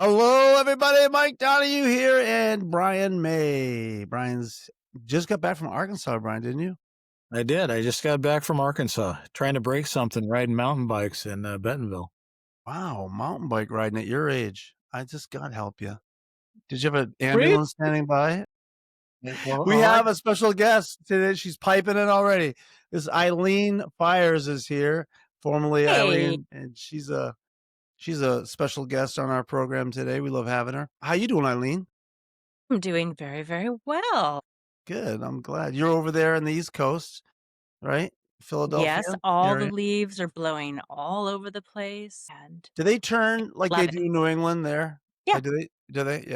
Hello, everybody. Mike Donahue here and Brian May. Brian's just got back from Arkansas, Brian, didn't you? I did. I just got back from Arkansas, trying to break something riding mountain bikes in Bentonville. Wow, mountain bike riding at your age. God help you. Did you have an Really? ambulance standing by? Well, We all right. have a special guest today. She's piping in already. This Eileen Fires is here, formerly Hey, Eileen, and she's a special guest on our program today. We love having her. How you doing, Eileen? I'm doing very, very well. Good. I'm glad. You're over there in the East Coast, right? Philadelphia Yes, all the area. leaves are blowing all over the place, and Do they turn like they love do it. in New England there? Yeah, Do they? Do they? Yeah.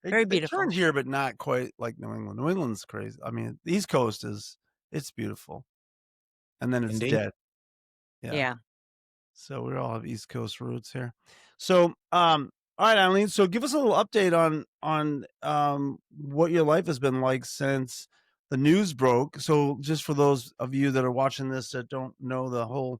very They turn beautiful. here, but not quite like New England. New England's crazy. I mean, the East Coast it's beautiful, and then it's Indeed. dead. Yeah. Yeah. So we all have East Coast roots here. So, all right, Eileen. So give us a little update on what your life has been like since the news broke. So just for those of you that are watching this that don't know the whole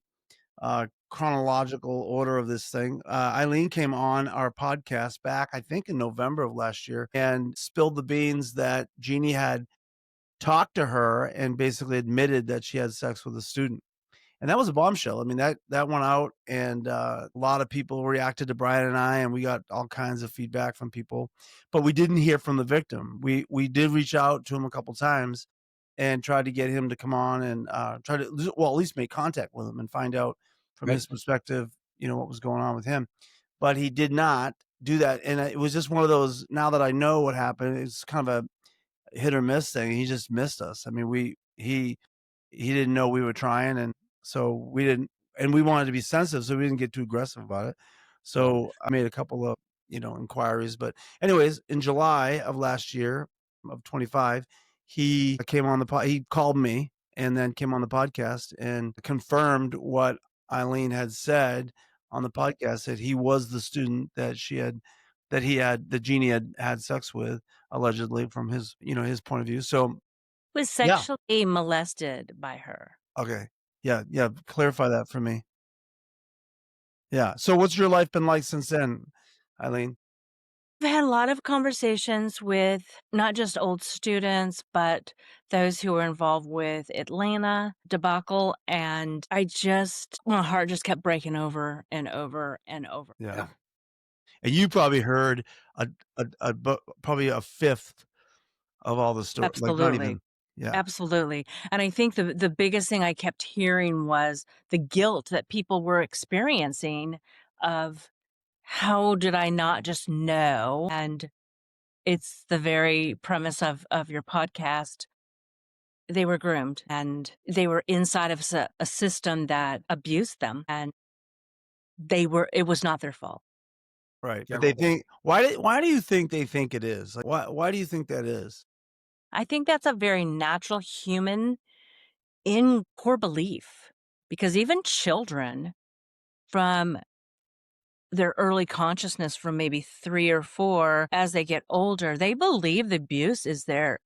chronological order of this thing. Eileen came on our podcast back, I think, in November of last year and spilled the beans that Jeannie had talked to her and basically admitted that she had sex with a student. And that was a bombshell. I mean, that went out, and a lot of people reacted to Brian and I, and we got all kinds of feedback from people, but we didn't hear from the victim. We did reach out to him a couple times and tried to get him to come on and try to, well, at least make contact with him and find out from Right. his perspective, what was going on with him. But he did not do that, and it was just one of those. Now that I know what happened, it's kind of a hit or miss thing. He just missed us. I mean, he didn't know we were trying, and so we didn't, and we wanted to be sensitive, so we didn't get too aggressive about it. So I made a couple of inquiries, but anyways, in July of last year of 25, he came on he called me and then came on the podcast and confirmed what Eileen had said on the podcast, that he was the student that that Jeannie had sex with, allegedly, from his point of view. So Was yeah. sexually molested by her. Okay. Yeah, yeah, clarify that for me. Yeah. So what's your life been like since then, Eileen? I've had a lot of conversations with not just old students, but those who were involved with Atlanta debacle, and my heart just kept breaking over and over and over. Yeah. And you probably heard probably a fifth of all the story, like not Absolutely. even. Yeah. Absolutely. And I think the biggest thing I kept hearing was the guilt that people were experiencing of how did I not just know? And it's the very premise of your podcast. They were groomed and they were inside of a system that abused them, and it was not their fault. Right. Yeah. But they think, why do you think they think it is? Like why do you think that is? I think that's a very natural human in core belief, because even children from their early consciousness, from maybe 3 or 4, as they get older, they believe the abuse is their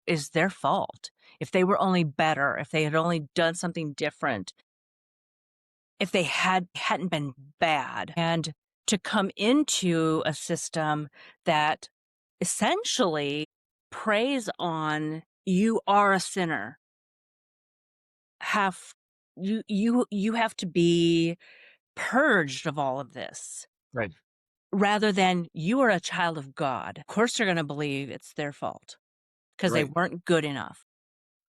fault. If they were only better, if they had only done something different, if they hadn't been bad. And to come into a system that essentially preys on you are a sinner, you have to be purged of all of this, Right. rather than you are a child of God. Of course, they're going to believe it's their fault because they Right. weren't good enough.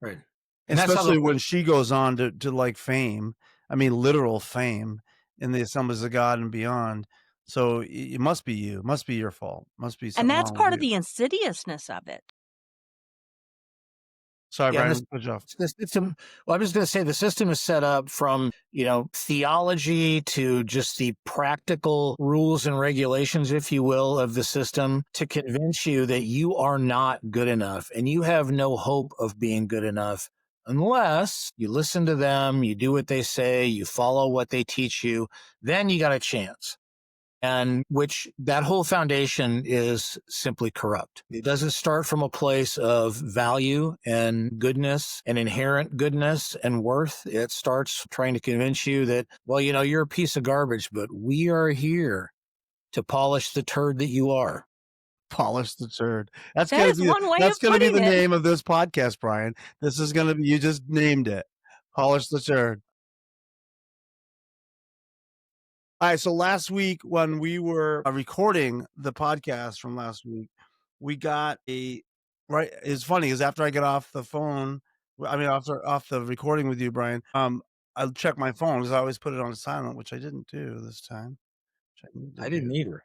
Right. And that's how Especially when she goes on to like fame. I mean, literal fame in the assemblies of God and beyond. So it must be you. It must be your fault. Must be And something that's wrong part with of you. the insidiousness of it. Sorry, Yeah, Brian. Good job. the system. Well, I was going to say the system is set up from, theology to just the practical rules and regulations, if you will, of the system to convince you that you are not good enough and you have no hope of being good enough unless you listen to them, you do what they say, you follow what they teach you, then you got a chance. And which that whole foundation is simply corrupt. It doesn't start from a place of value and goodness and inherent goodness and worth. It starts trying to convince you that, well, you're a piece of garbage, but we are here to polish the turd that you are. Polish the turd. That is one way That's of gonna be putting the it. name of this podcast, Brian. This is gonna be, you just named it. Polish the turd. All right, so last week when we were recording the podcast from last week, we got a right. It's funny because after I get off the phone, I mean off the recording with you, Brian, I check my phone because I always put it on silent, which I didn't do this time. Which I need to I do. didn't either.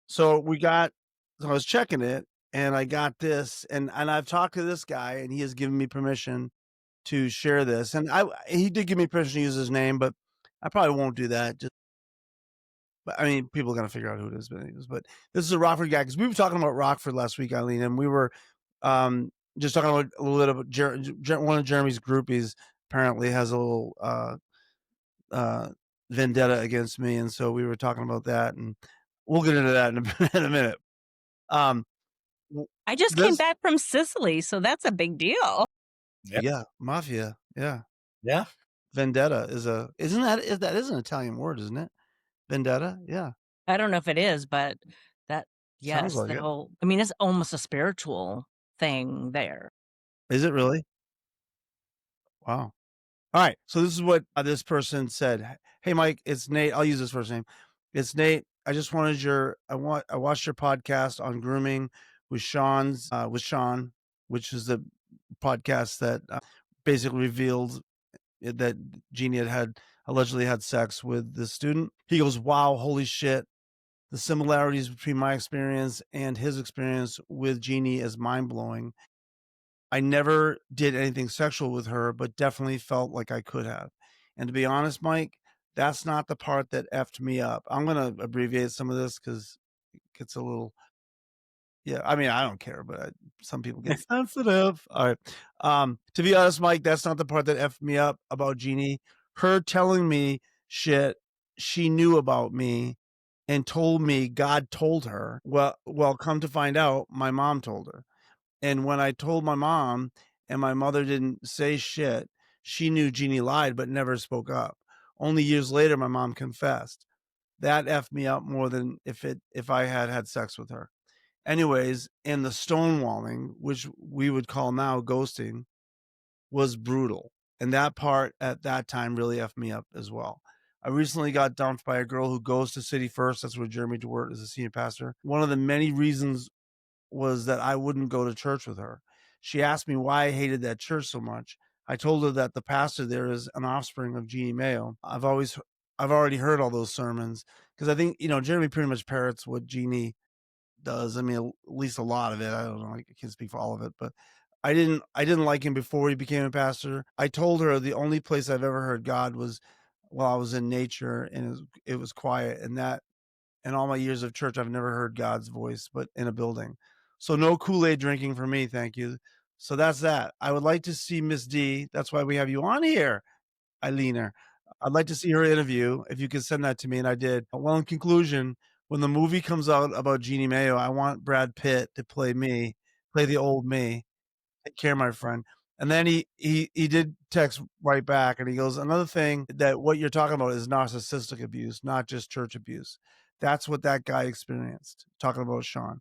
So I was checking it and I got this, and I've talked to this guy and he has given me permission to share this. And he did give me permission to use his name, but I probably won't do that. Just, but I mean, people are gonna figure out who it is. But anyways, but this is a Rockford guy because we were talking about Rockford last week, Eileen, and we were just talking about a little bit about one of Jeremy's groupies apparently has a little uh, vendetta against me, and so we were talking about that, and we'll get into that in in a minute. Um, I just came this, back from Sicily, so that's a big deal. Yep. yeah, mafia, yeah, Yeah. vendetta is that is an Italian word, isn't it? Vendetta, yeah, I don't know if it is, but that sounds yes, like the it. whole I mean, it's almost a spiritual thing there. Is it really? Wow. All right. So this is what this person said. Hey, Mike, it's Nate. I'll use his first name. It's Nate. I just wanted I watched your podcast on grooming with with Sean, which is the podcast that basically revealed that Jeannie had allegedly had sex with the student. He goes, wow, holy shit. The similarities between my experience and his experience with Jeannie is mind blowing. I never did anything sexual with her, but definitely felt like I could have. And to be honest, Mike, that's not the part that effed me up. I'm gonna abbreviate some of this because it gets a little, yeah. I mean, I don't care, but some people get sensitive. All right. To be honest, Mike, that's not the part that effed me up about Jeannie. Her telling me shit she knew about me and told me God told her. Well, come to find out, my mom told her. And when I told my mom and my mother didn't say shit, she knew Jeannie lied but never spoke up. Only years later, my mom confessed. That effed me up more than if I had sex with her. Anyways, and the stonewalling, which we would call now ghosting, was brutal. And that part at that time really effed me up as well. I recently got dumped by a girl who goes to City First. That's where Jeremy DeWert is a senior pastor. One of the many reasons was that I wouldn't go to church with her. She asked me why I hated that church so much. I told her that the pastor there is an offspring of Jeannie Mayo. I've already heard all those sermons because I think, Jeremy pretty much parrots what Jeannie does. I mean, at least a lot of it. I don't know. I can't speak for all of it, but I didn't like him before he became a pastor. I told her the only place I've ever heard God was while I was in nature and it was quiet, and that in all my years of church, I've never heard God's voice, but in a building. So no Kool-Aid drinking for me, thank you. So that's that. I would like to see Miss D. That's why we have you on here, Eileen. I'd like to see her interview. If you could send that to me, and I did. Well, in conclusion, when the movie comes out about Jeannie Mayo, I want Brad Pitt to play the old me. Take care, my friend. And then he did text right back, and he goes, another thing that what you're talking about is narcissistic abuse, not just church abuse. That's what that guy experienced. Talking about Sean.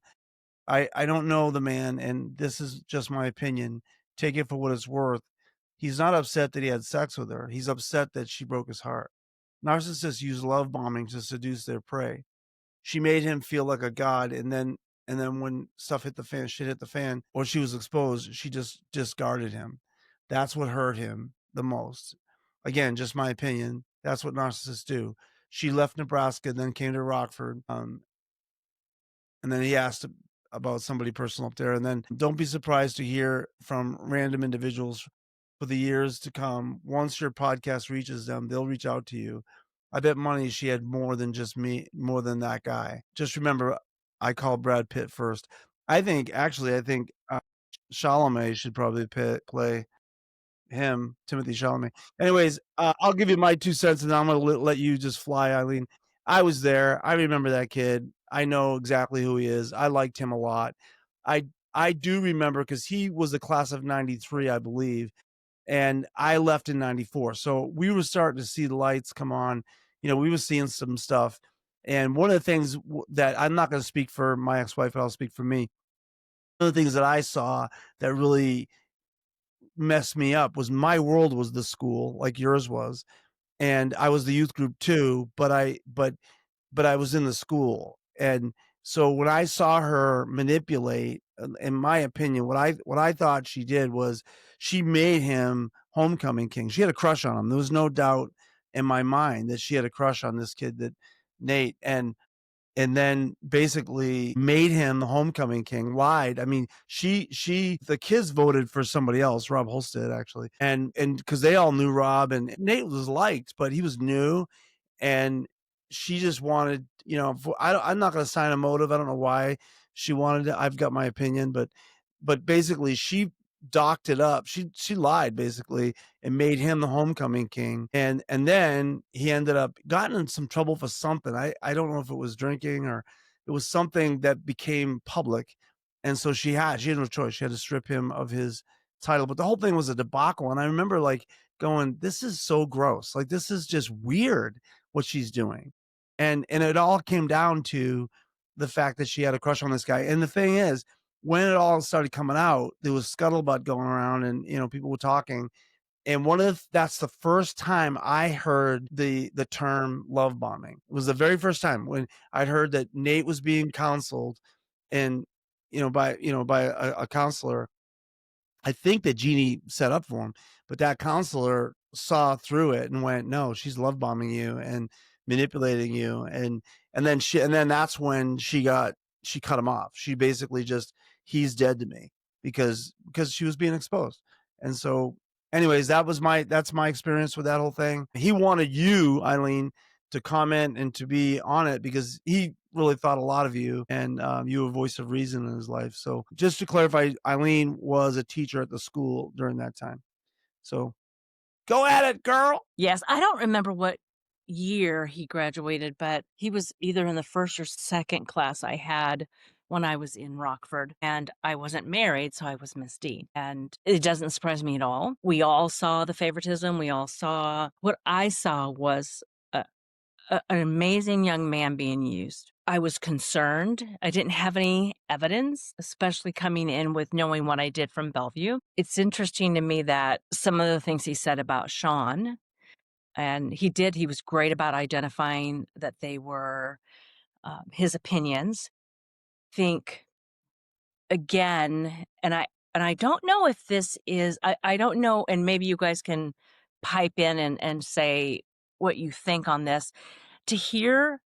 I don't know the man, and this is just my opinion. Take it for what it's worth. He's not upset that he had sex with her. He's upset that she broke his heart. Narcissists use love bombing to seduce their prey. She made him feel like a god, and then when shit hit the fan, or she was exposed, she just discarded him. That's what hurt him the most. Again, just my opinion. That's what narcissists do. She left Nebraska, then came to Rockford, and then he asked about somebody personal up there. And then don't be surprised to hear from random individuals for the years to come. Once your podcast reaches them, they'll reach out to you. I bet money she had more than just me, more than that guy. Just remember, I called Brad Pitt first. I think Chalamet should probably play him, Timothy Chalamet. Anyways, I'll give you my 2 cents, and I'm gonna let you just fly, Eileen. I was there. I remember that kid. I know exactly who he is. I liked him a lot. I I do remember because he was the class of '93, I believe, and I left in '94. So we were starting to see the lights come on. We were seeing some stuff. And one of the things that I'm not going to speak for my ex-wife, but I'll speak for me. One of the things that I saw that really messed me up was my world was the school, like yours was, and I was the youth group too, but I was in the school, and so when I saw her manipulate, in my opinion, what I thought she did was she made him homecoming king. She had a crush on him. There was no doubt in my mind that she had a crush on this kid, that Nate, and then basically made him the homecoming king, lied. I mean, the kids voted for somebody else, Rob Holstead, actually. And because they all knew Rob, and Nate was liked, but he was new, and she just wanted, I'm not going to sign a motive. I don't know why she wanted it. I've got my opinion, but basically she docked it up. She lied basically and made him the homecoming king. And then he ended up gotten in some trouble for something. I don't know if it was drinking or it was something that became public. And so she had no choice. She had to strip him of his title. But the whole thing was a debacle. And I remember like going, this is so gross. Like, this is just weird what she's doing. And it all came down to the fact that she had a crush on this guy. And the thing is, when it all started coming out, there was scuttlebutt going around, and people were talking. And that's the first time I heard the term love bombing. It was the very first time when I'd heard that Nate was being counseled, and by a counselor. I think that Jeannie set up for him, but that counselor saw through it and went, "No, she's love bombing you and manipulating you." And then that's when she cut him off. She basically just, he's dead to me, because she was being exposed. And so, anyways, that's my experience with that whole thing. He wanted you, Eileen, to comment and to be on it because he really thought a lot of you, and you were a voice of reason in his life. So just to clarify, Eileen was a teacher at the school during that time. So go at it, girl. Yes, I don't remember what year he graduated, but he was either in the first or second class I had when I was in Rockford, and I wasn't married, so I was Miss D. And it doesn't surprise me at all. We all saw the favoritism. What I saw was an amazing young man being used. I was concerned. I didn't have any evidence, especially coming in with knowing what I did from Bellevue. It's interesting to me that some of the things he said about Sean, and he was great about identifying that they were his opinions. Think again, and I don't know if this is, I don't know, and maybe you guys can pipe in and say what you think on this. To hear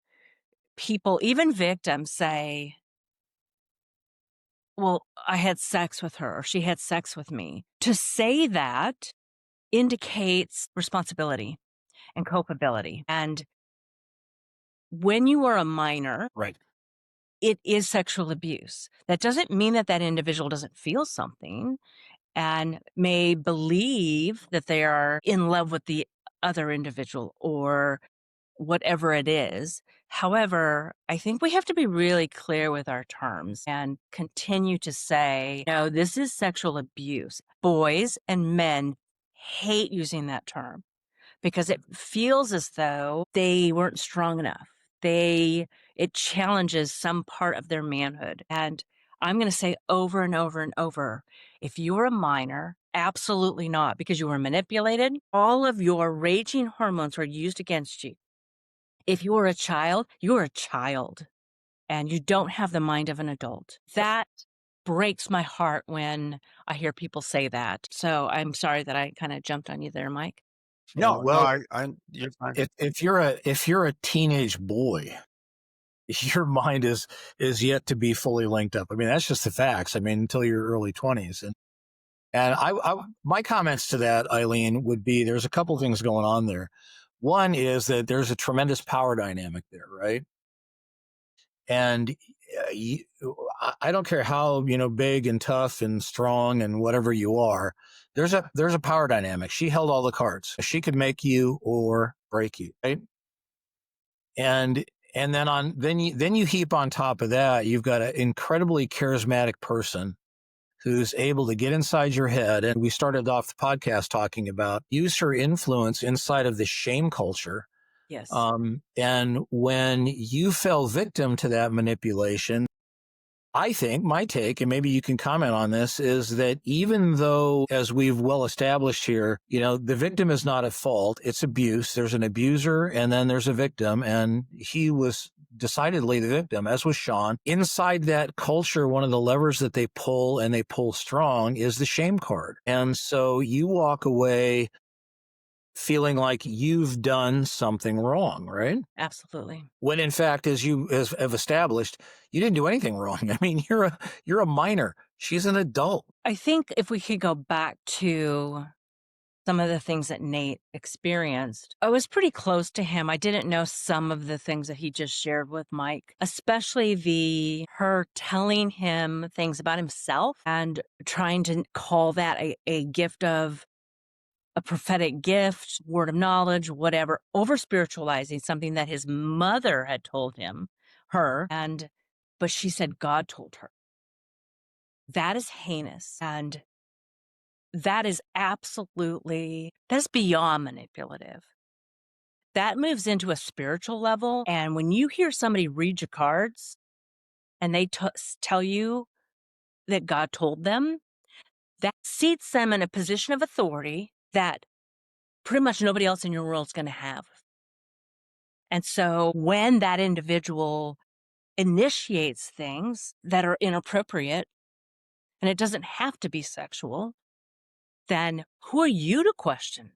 people, even victims, say, well, I had sex with her, or she had sex with me. To say that indicates responsibility and culpability. And when you are a minor, Right. it is sexual abuse. That doesn't mean that that individual doesn't feel something and may believe that they are in love with the other individual or whatever it is. However, I think we have to be really clear with our terms and continue to say, no, this is sexual abuse. Boys and men hate using that term because it feels as though they weren't strong enough. It challenges some part of their manhood. And I'm going to say over and over and over, if you're a minor, absolutely not, because you were manipulated. All of your raging hormones were used against you. If you were a child, you're a child and you don't have the mind of an adult. That breaks my heart when I hear people say that. So I'm sorry that I kind of jumped on you there, Mike. No, Well, you're fine. if you're a teenage boy, your mind is yet to be fully linked up. I mean, that's just the facts. I mean, until your early 20s. And my comments to that, Eileen, would be there's a couple things going on there. One is that there's a tremendous power dynamic there, right? And I don't care how big and tough and strong and whatever you are. There's a power dynamic. She held all the cards. She could make you or break you, right? And then you heap on top of that, you've got an incredibly charismatic person who's able to get inside your head. And we started off the podcast talking about use her influence inside of the shame culture Yes. And when you fell victim to that manipulation, I think my take, and maybe you can comment on this, is that even though, as we've well established here, the victim is not at fault, it's abuse. There's an abuser and then there's a victim, and he was decidedly the victim, as was Sean. Inside that culture, one of the levers that they pull, and they pull strong, is the shame card. And so you walk away feeling like you've done something wrong, right? Absolutely. When in fact, as you have established, you didn't do anything wrong. I mean, you're a minor. She's an adult. I think if we could go back to some of the things that Nate experienced, I was pretty close to him. I didn't know some of the things that he just shared with Mike, especially her telling him things about himself and trying to call that a gift of a prophetic gift, word of knowledge, whatever, over spiritualizing something that his mother had told but she said God told her. That is heinous. And that is that's beyond manipulative. That moves into a spiritual level. And when you hear somebody read your cards and they tell you that God told them, that seats them in a position of authority that pretty much nobody else in your world is going to have. And so when that individual initiates things that are inappropriate, and it doesn't have to be sexual, then who are you to question?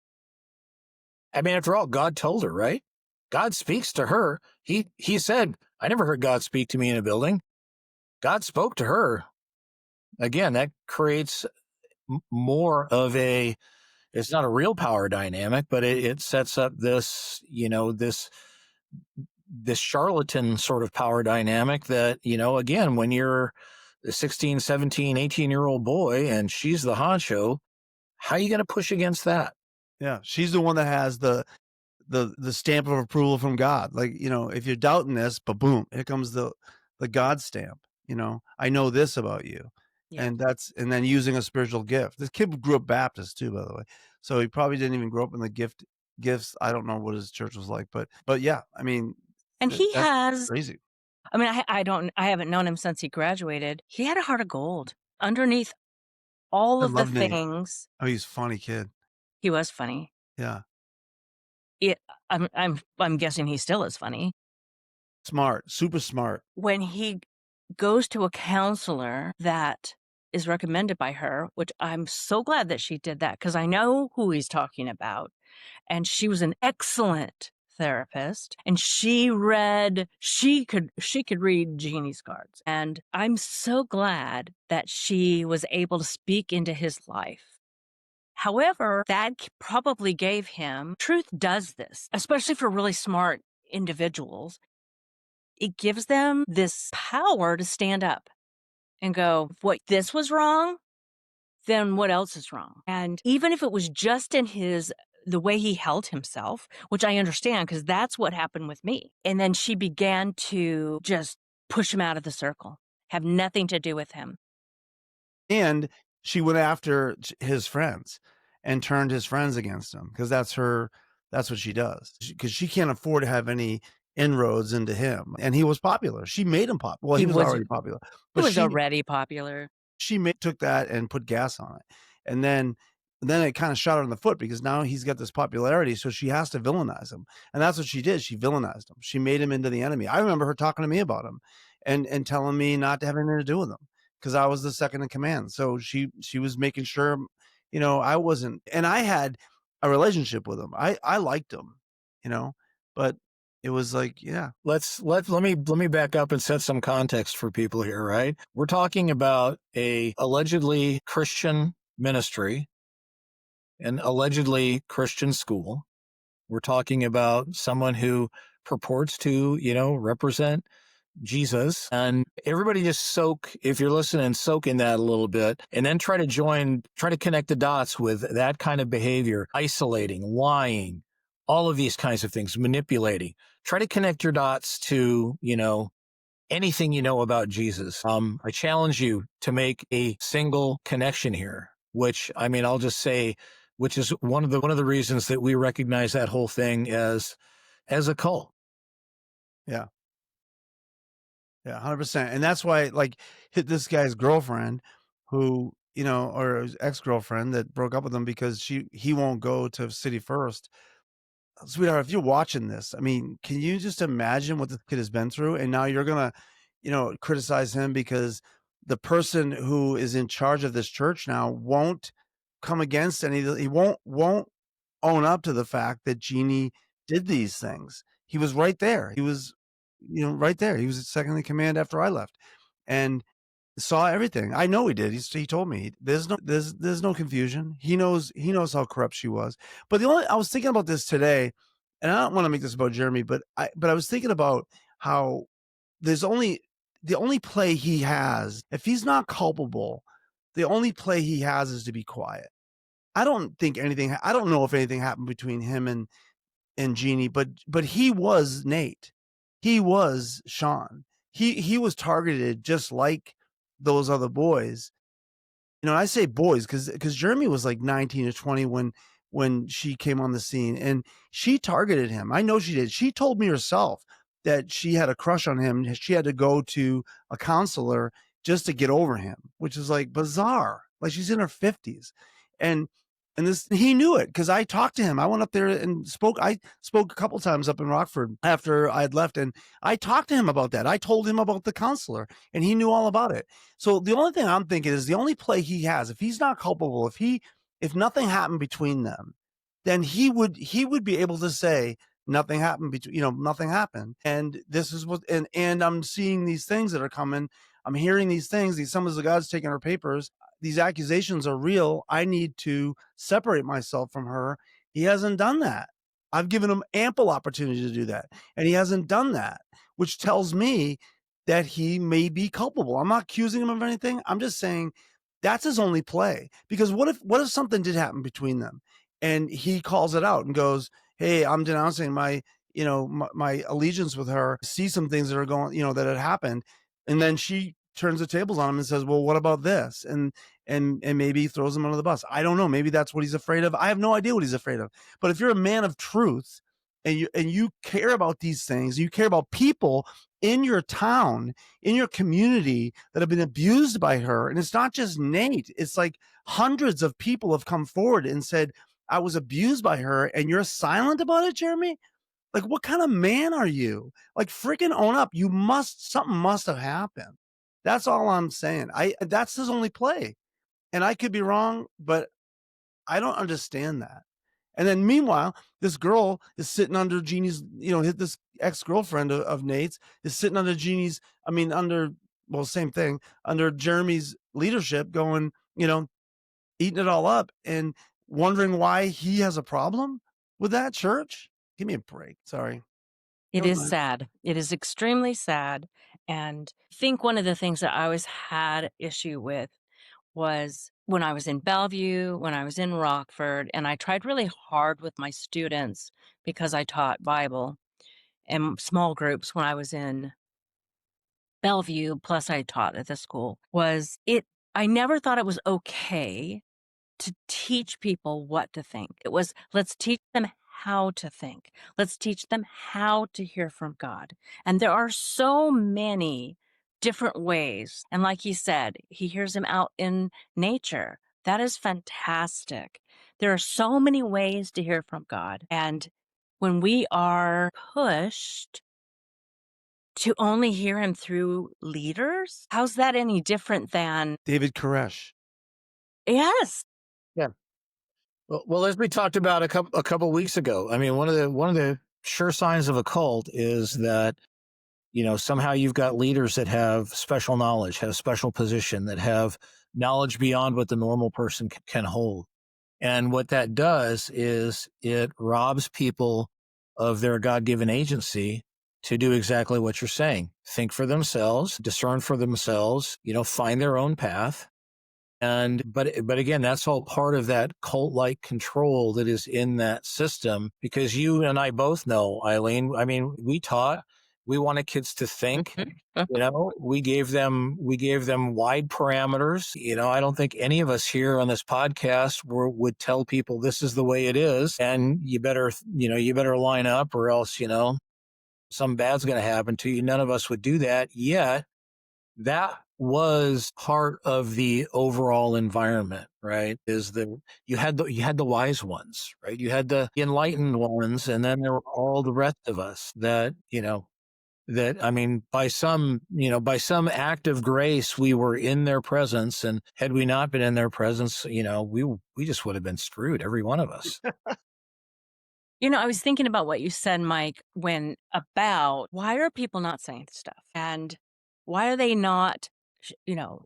I mean, after all, God told her, right? God speaks to her. He said, I never heard God speak to me in a building. God spoke to her. Again, that creates more of it's not a real power dynamic, but it sets up this, this charlatan sort of power dynamic that, again, when you're a 16, 17, 18-year-old boy and she's the honcho, how are you going to push against that? Yeah, she's the one that has the stamp of approval from God. Like, if you're doubting this, but boom, here comes the God stamp. I know this about you. Yeah. And then using a spiritual gift. This kid grew up Baptist too, by the way. So he probably didn't even grow up in the gifts. I don't know what his church was like, but yeah, I mean, And he that's has, crazy. I mean, I haven't known him since he graduated. He had a heart of gold underneath all I of the love Nate. things. Oh, he's a funny kid. He was funny. Yeah. I'm guessing he still is funny. Smart, super smart. When he goes to a counselor that is recommended by her, which I'm so glad that she did that because I know who he's talking about. And she was an excellent therapist, and she could read Jeannie's cards. And I'm so glad that she was able to speak into his life. However, that probably gave him, truth does this, especially for really smart individuals. It gives them this power to stand up and go, what, this was wrong? Then what else is wrong? And even if it was just in the way he held himself, which I understand because that's what happened with me. And then she began to just push him out of the circle, have nothing to do with him. And she went after his friends and turned his friends against him because that's what she does. Because she can't afford to have any inroads into him. And he was popular. She made him popular. Well, he was already popular. He was already popular. She took that and put gas on it. And then it kind of shot her in the foot because now he's got this popularity. So she has to villainize him. And that's what she did. She villainized him. She made him into the enemy. I remember her talking to me about him and telling me not to have anything to do with him because I was the second in command. So she was making sure, I wasn't, and I had a relationship with him. I liked him, but it was like, yeah. Let me back up and set some context for people here, right? We're talking about a allegedly Christian ministry, an allegedly Christian school. We're talking about someone who purports to, represent Jesus, and everybody just if you're listening, soak in that a little bit and then try to connect the dots with that kind of behavior, isolating, lying, all of these kinds of things, manipulating. Try to connect your dots to, anything you know about Jesus. I challenge you to make a single connection here, which, I mean, I'll just say, which is one of the reasons that we recognize that whole thing as, as a cult. Yeah. Yeah, 100%. And that's why, like, hit this guy's girlfriend who, or his ex-girlfriend that broke up with him because he won't go to City First. Sweetheart, if you're watching this, I mean, can you just imagine what this kid has been through? And now you're gonna, criticize him because the person who is in charge of this church now won't come against he won't own up to the fact that Jeannie did these things. He was right there. He was, right there. He was second in command after I left, and saw everything. I know he did. He told me there's no confusion. He knows how corrupt she was. But I was thinking about this today, and I don't want to make this about Jeremy, but I was thinking about how there's only the only play he has, if he's not culpable, the only play he has is to be quiet. I don't know if anything happened between him and Jeannie, but he was Nate. He was Sean. He was targeted just like those other boys. I say boys because Jeremy was like 19 or 20 when she came on the scene, and she targeted him. I know she did. She told me herself that she had a crush on him. She had to go to a counselor just to get over him, which is like bizarre. Like she's in her 50s. And he knew it because I talked to him. I went up there and spoke. I spoke a couple times up in Rockford after I had left, and I talked to him about that. I told him about the counselor, and he knew all about it. So the only thing I'm thinking is the only play he has, if he's not culpable, if nothing happened between them, then he would be able to say nothing happened between, nothing happened. And this is what, and I'm seeing these things that are coming. I'm hearing these things. These Sons of God's taking her papers. These accusations are real. I need to separate myself from her. He hasn't done that. I've given him ample opportunity to do that, and he hasn't done that, which tells me that he may be culpable. I'm not accusing him of anything. I'm just saying that's his only play. Because what if something did happen between them, and he calls it out and goes, "Hey, I'm denouncing my allegiance with her. See some things that are going, that had happened," and then she turns the tables on him and says, "Well, what about this?" And maybe throws him under the bus. I don't know. Maybe that's what he's afraid of. I have no idea what he's afraid of. But if you're a man of truth and you care about these things, you care about people in your town, in your community that have been abused by her, and it's not just Nate. It's like hundreds of people have come forward and said, "I was abused by her," and you're silent about it, Jeremy? Like, what kind of man are you? Like, freaking own up. Something must have happened. That's all I'm saying. That's his only play. And I could be wrong, but I don't understand that. And then meanwhile, this girl is sitting under Jeannie's, this ex-girlfriend of Nate's is sitting under same thing, under Jeremy's leadership going, eating it all up and wondering why he has a problem with that church. Give me a break. Sorry. It Go is ahead. sad. It is extremely sad. And I think one of the things that I always had issue with was when I was in Bellevue, when I was in Rockford, and I tried really hard with my students because I taught Bible and small groups when I was in Bellevue, plus I taught at the school, I never thought it was okay to teach people what to think. It was, let's teach them how to think. Let's teach them how to hear from God. And there are so many different ways. And like he said, he hears him out in nature. That is fantastic. There are so many ways to hear from God. And when we are pushed to only hear him through leaders, how's that any different than, David Koresh. yes, Yeah. Well, as we talked about a couple weeks ago, I mean, one of the sure signs of a cult is that somehow you've got leaders that have special knowledge, have special position, that have knowledge beyond what the normal person can hold. And what that does is it robs people of their God-given agency to do exactly what you're saying. Think for themselves, discern for themselves, find their own path. But again, that's all part of that cult-like control that is in that system, because you and I both know, Eileen, I mean, we taught We wanted kids to think. Mhm. We gave them wide parameters. I don't think any of us here on this podcast would tell people this is the way it is, and you better line up, or else some bad's going to happen to you. None of us would do that. Yet that was part of the overall environment, right? Is that you had the wise ones, right? You had the enlightened ones, and then there were all the rest of us that I mean, by some act of grace, we were in their presence, and had we not been in their presence, we just would have been screwed, every one of us. I was thinking about what you said, Mike, when about why are people not saying stuff? And why are they not, sh- you know,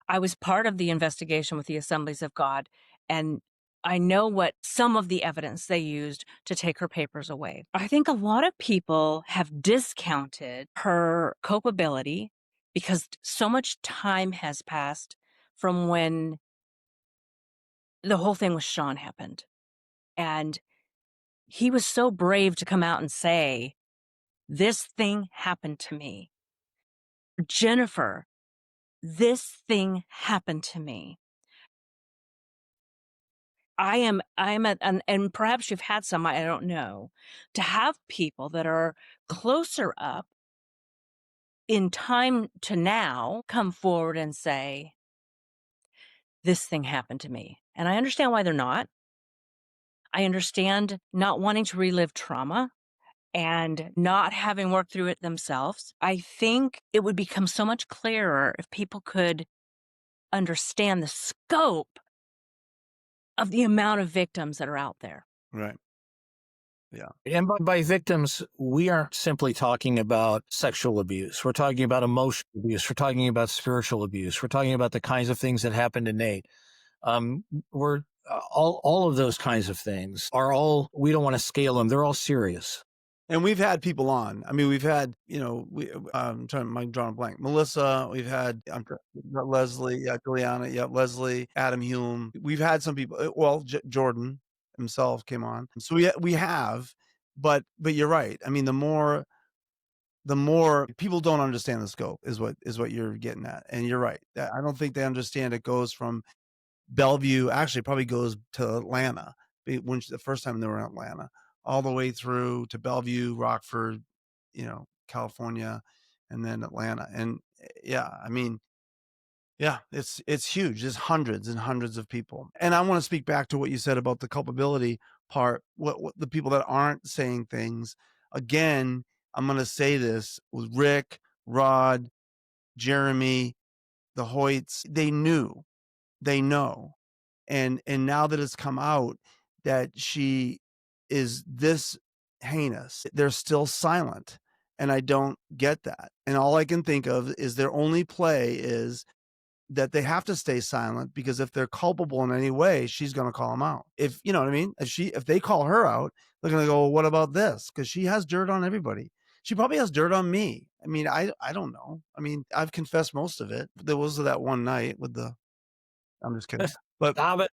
I was part of the investigation with the Assemblies of God, and I know what some of the evidence they used to take her papers away. I think a lot of people have discounted her culpability because so much time has passed from when the whole thing with Sean happened. And he was so brave to come out and say, this thing happened to me. Jennifer, this thing happened to me. I'm at, and perhaps you've had some, I don't know, to have people that are closer up in time to now come forward and say, this thing happened to me. And I understand why they're not. I understand not wanting to relive trauma and not having worked through it themselves. I think it would become so much clearer if people could understand the scope of the amount of victims that are out there. Right. Yeah. And by victims, we aren't simply talking about sexual abuse. We're talking about emotional abuse. We're talking about spiritual abuse. We're talking about the kinds of things that happened to Nate. We're all of those kinds of things are all, we don't want to scale them. They're all serious. And we've had people on. I mean, we've had, I'm trying, Mike, drawing a blank. Melissa, Leslie, yeah, Juliana, yeah, Leslie, Adam Hume. We've had some people. Well, Jordan himself came on. So we have, but you're right. I mean, the more people don't understand the scope is what you're getting at, and you're right. I don't think they understand. It goes from Bellevue, actually probably goes to Atlanta, the first time they were in Atlanta, all the way through to Bellevue, Rockford, California, and then Atlanta. And yeah, I mean, yeah, it's huge. There's hundreds and hundreds of people. And I want to speak back to what you said about the culpability part, what the people that aren't saying things. Again, I'm going to say this with Rick, Rod, Jeremy, the Hoyts, they know. And now that it's come out that she is this heinous, they're still silent. And I don't get that. And all I can think of is their only play is that they have to stay silent, because if they're culpable in any way, she's going to call them out. If you know what I mean, if they call her out, they're going to go, well, what about this? Because she has dirt on everybody. She probably has dirt on me. I mean, I don't know. I mean, I've confessed most of it. There was that one night with I'm just kidding. But Stop it.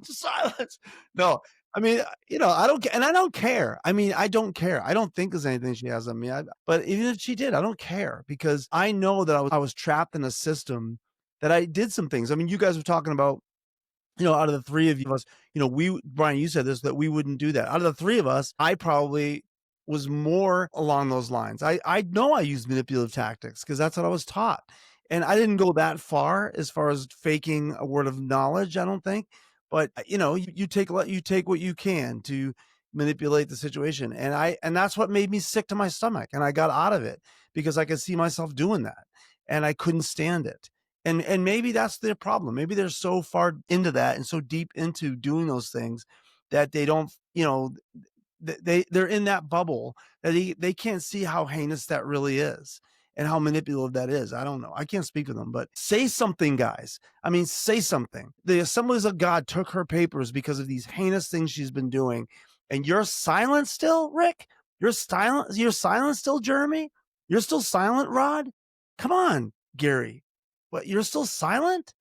silence. No, I mean, I don't, and I don't care. I mean, I don't care. I don't think there's anything she has on me. But even if she did, I don't care, because I know that I was trapped in a system that I did some things. I mean, you guys were talking about, out of the three of us, Brian, you said this, that we wouldn't do that. Out of the three of us, I probably was more along those lines. I know I used manipulative tactics because that's what I was taught. And I didn't go that far as faking a word of knowledge, I don't think. But you take what you can to manipulate the situation. And that's what made me sick to my stomach. And I got out of it because I could see myself doing that, and I couldn't stand it. And maybe that's their problem. Maybe they're so far into that and so deep into doing those things that they don't, they're in that bubble that they can't see how heinous that really is and how manipulative that is. I don't know. I can't speak for them, but say something, guys. I mean, say something. The Assemblies of God took her papers because of these heinous things she's been doing. And you're silent still, Rick? You're silent. You're silent still, Jeremy? You're still silent, Rod? Come on, Gary. What, you're still silent?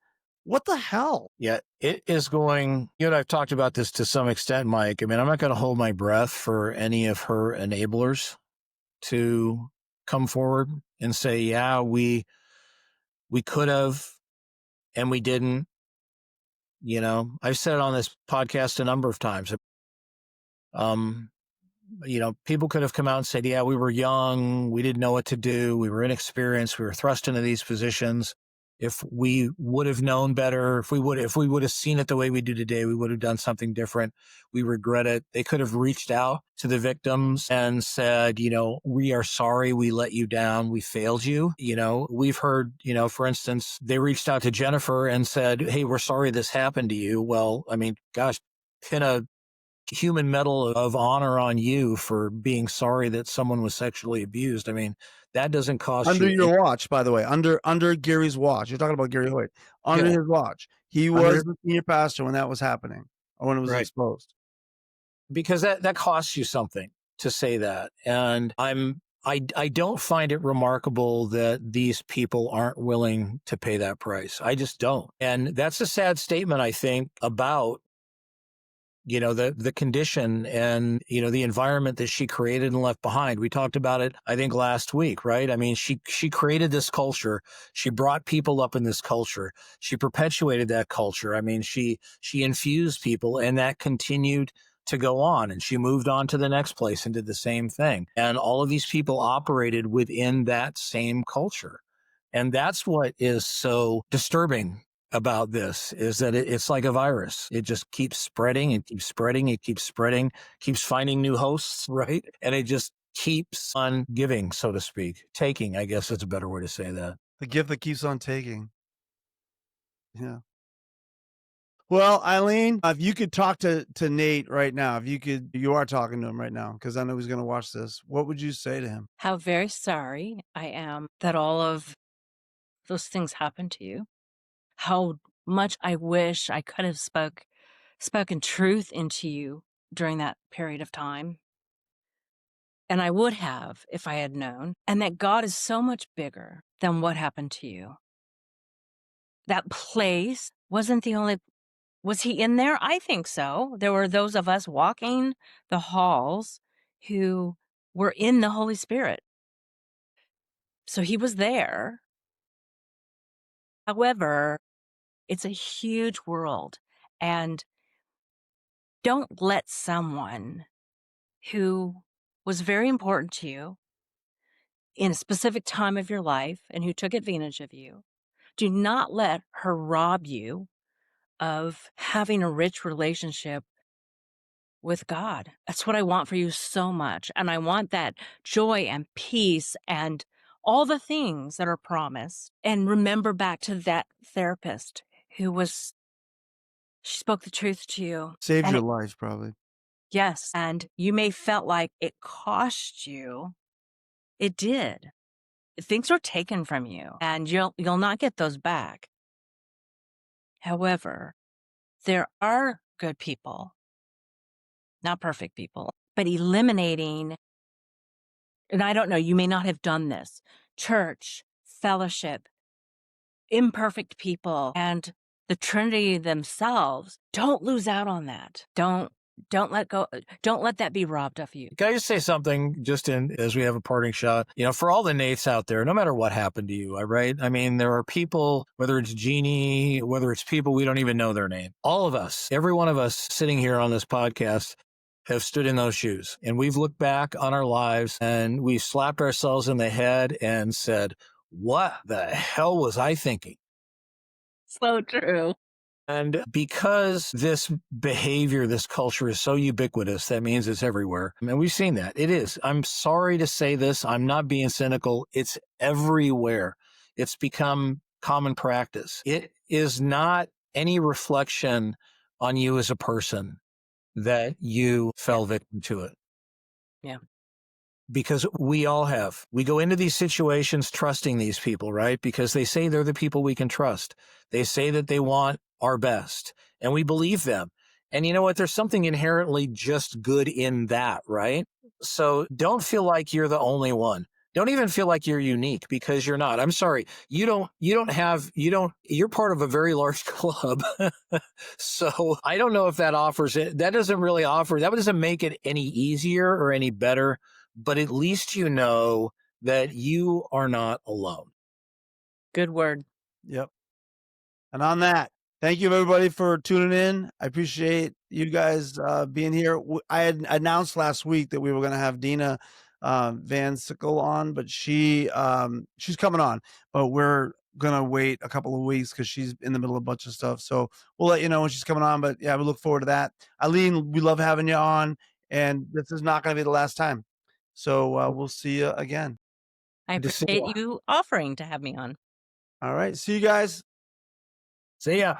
What the hell? Yeah, it is going, I've talked about this to some extent, Mike. I mean, I'm not going to hold my breath for any of her enablers. to come forward and say, yeah, we could have and we didn't. I've said it on this podcast a number of times. Um, people could have come out and said, yeah, we were young. We didn't know what to do. We were inexperienced. We were thrust into these positions. If we would have known better, if we would have seen it the way we do today, we would have done something different. We regret it. They could have reached out to the victims and said, we are sorry. We let you down. We failed you. We've heard, for instance, they reached out to Jennifer and said, hey, we're sorry this happened to you. Well, I mean, gosh, pin a human medal of honor on you for being sorry that someone was sexually abused. I mean, that doesn't cost Under you. your watch, by the way, under Gary's watch. You're talking about Gary Hoyt. Under Yeah. his watch. He was the senior pastor when that was happening, or when it was Right. exposed. Because that costs you something to say that. And I don't find it remarkable that these people aren't willing to pay that price. I just don't. And that's a sad statement, I think, about the condition and, the environment that she created and left behind. We talked about it, I think, last week, right? I mean, she created this culture. She brought people up in this culture. She perpetuated that culture. I mean, she infused people, and that continued to go on. And she moved on to the next place and did the same thing. And all of these people operated within that same culture. And that's what is so disturbing about this, is that it's like a virus. It just keeps spreading and keeps spreading. It keeps spreading, keeps finding new hosts, right? And it just keeps on giving, so to speak. Taking, I guess is a better way to say that. The gift that keeps on taking. Yeah. Well, Eileen, if you could talk to Nate right now, you are talking to him right now, because I know he's going to watch this. What would you say to him? How very sorry I am that all of those things happened to you. How much I wish I could have spoken truth into you during that period of time. And I would have if I had known. And that God is so much bigger than what happened to you. That place wasn't the only. Was he in there? I think so. There were those of us walking the halls who were in the Holy Spirit. So he was there. However, it's a huge world. And don't let someone who was very important to you in a specific time of your life and who took advantage of you, do not let her rob you of having a rich relationship with God. That's what I want for you so much. And I want that joy and peace and all the things that are promised. And remember back to that therapist who she spoke the truth to you. Saved And your life, probably. Yes. And you may felt like it cost you. It did. Things were taken from you, and you'll not get those back. However, there are good people, not perfect people, but eliminating, and I don't know, you may not have done this, church, fellowship, imperfect people, and the Trinity themselves. Don't lose out on that. Don't let go. Don't let that be robbed of you. Can I just say something as we have a parting shot? For all the Nates out there, no matter what happened to you, right? I mean, there are people, whether it's Jeannie, whether it's people we don't even know their name. All of us, every one of us sitting here on this podcast have stood in those shoes. And we've looked back on our lives and we've slapped ourselves in the head and said, what the hell was I thinking? So true. And because this behavior, this culture is so ubiquitous, that means it's everywhere. And we've seen that. It is. I'm sorry to say this. I'm not being cynical. It's everywhere. It's become common practice. It is not any reflection on you as a person that you fell victim to it. Yeah. Because we all have. We go into these situations trusting these people, right? Because they say they're the people we can trust. They say that they want our best, and we believe them. And you know what? There's something inherently just good in that, right? So don't feel like you're the only one. Don't even feel like you're unique, because you're not. I'm sorry. You're part of a very large club. So I don't know if that offers it. That doesn't make it any easier or any better. but at least you know that you are not alone. Good word. Yep. And on that, thank you everybody for tuning in. I appreciate you guys being here. I had announced last week that we were going to have Dina Van Sickle on, but she's coming on, but we're gonna wait a couple of weeks because she's in the middle of a bunch of stuff. So we'll let you know when she's coming on. But yeah, we look forward to that. Eileen, we love having you on, and this is not going to be the last time. So we'll see you again. I Good to see appreciate ya. you offering to have me on. All right, see you guys. See ya.